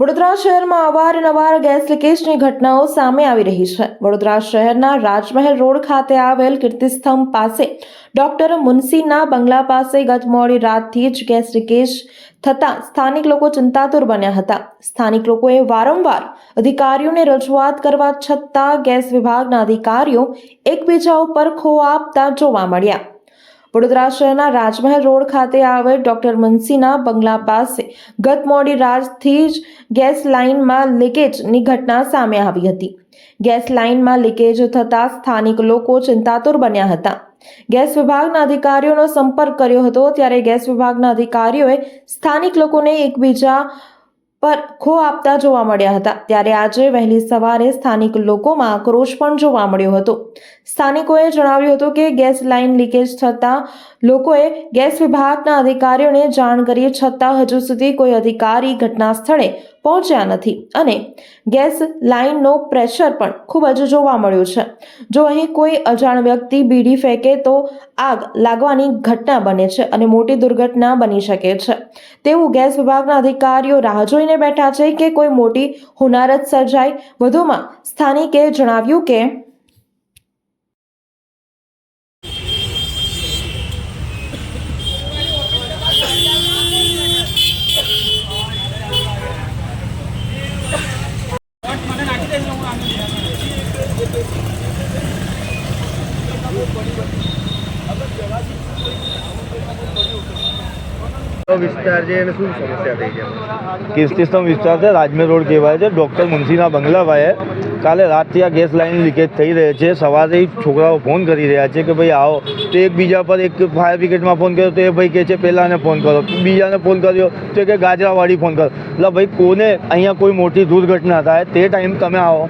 વડોદરા શહેરમાં અવારનવાર ગેસ લીકેજની ઘટનાઓ સામે આવી રહી છે। વડોદરા શહેરના રાજમહેલ રોડ ખાતે આવેલ કીર્તિસ્તંભ પાસે ડોક્ટર મુનશીના બંગલા પાસે ગત મોડી રાતથી જ ગેસ લીકેજ થતા સ્થાનિક લોકો ચિંતાતુર બન્યા હતા। સ્થાનિક લોકોએ વારંવાર અધિકારીઓને રજૂઆત કરવા છતાં ગેસ વિભાગના અધિકારીઓ એકબીજા ઉપર ખો આપતા જોવા મળ્યા। વડોદરા શહેરના રાજમહેલ રોડ ખાતે આવેલ ડોક્ટર મુનશીના બંગલા પાસે ગત મોડી રાતથી જ ગેસ લાઇનમાં લીકેજની ઘટના સામે આવી હતી। ગેસ લાઇનમાં લીકેજ થતાં સ્થાનિક લોકો ચિંતાતુર બન્યા હતા। ગેસ વિભાગના અધિકારીઓનો સંપર્ક કર્યો હતો ત્યારે ગેસ વિભાગના અધિકારીઓએ સ્થાનિક લોકોને એકબીજા પર ખો આપતા જોવા મળ્યા હતા। ત્યારે આજે વહેલી સવારે સ્થાનિક લોકોમાં આક્રોશ પણ જોવા મળ્યો હતો। સ્થાનિકોએ જણાવ્યું હતું કે ગેસ લાઇન લીકેજ થતાં લોકોએ ગેસ વિભાગના અધિકારીઓને જાણ કરી છતાં હજુ સુધી કોઈ અધિકારી ઘટના સ્થળે પહોંચ્યા નથી અને ગેસ લાઇનનો પ્રેશર પણ ખૂબ જ જોવા મળ્યું છે। જો અહીં કોઈ અજાણ વ્યક્તિ બીડી ફેંકે તો આગ લાગવાની ઘટના બને છે અને મોટી દુર્ઘટના બની શકે છે તેવું ગેસ વિભાગના અધિકારીઓ રાહ જોઈને બેઠા છે કે કોઈ મોટી હોનારત સર્જાય। વધુમાં સ્થાનિકે જણાવ્યું કે વિસ્તાર છે એને શું સમસ્યા થઈ છે? કીર્તિસ્તંભ વિસ્તાર છે, રાજમહેલ રોડ કહેવાય છે। ડૉક્ટર મુનશીના બંગલા પાસે કાલે રાતથી આ ગેસ લાઇન લીકેજ થઈ રહી છે। સવારે છોકરાઓ ફોન કરી રહ્યા છે કે ભાઈ આવો, તો એકબીજા પર એક ફાયર બ્રિગેડમાં ફોન કર્યો તો એ ભાઈ કહે છે પહેલાંને ફોન કરો, બીજાને ફોન કર્યો તો કે ગાજરાવાડી ફોન કરો। એટલે ભાઈ કોને અહીંયા કોઈ મોટી દુર્ઘટના થાય તે ટાઈમ તમે આવો,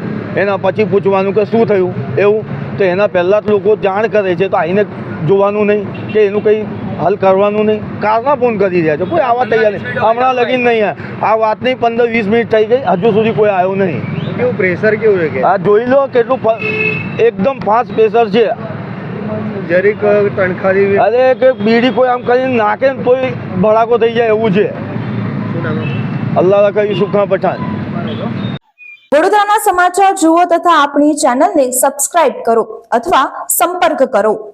એના પછી પૂછવાનું કે શું થયું એવું, તો એના પહેલાં જ લોકો જાણ કરે છે તો આવીને જોવાનું નહીં કે એનું કંઈ હલ કરવાનું નહીં। કારના ફોન કરી રહ્યા છે, કોઈ આવવા તૈયાર નહીં। હમણાં લગીન નહીં, આ વાતની 15-20 મિનિટ થઈ ગઈ, હજુ સુધી કોઈ આવ્યો નહીં। કેવું પ્રેશર કેવું છે? આ જોઈ લો કેટલું એકદમ ફાસ્ટ પ્રેશર છે। જરીક તણખારી અરે કે બીડી કોઈ આમ કરીને નાખે ને તોય ભડાકો થઈ જાય એવું છે। શું નામ? અલ્લાહ કહ્યું સુખા પઠાણ। વડોદરાના સમાચાર જુઓ તથા આપણી ચેનલને સબસ્ક્રાઇબ કરો અથવા સંપર્ક કરો।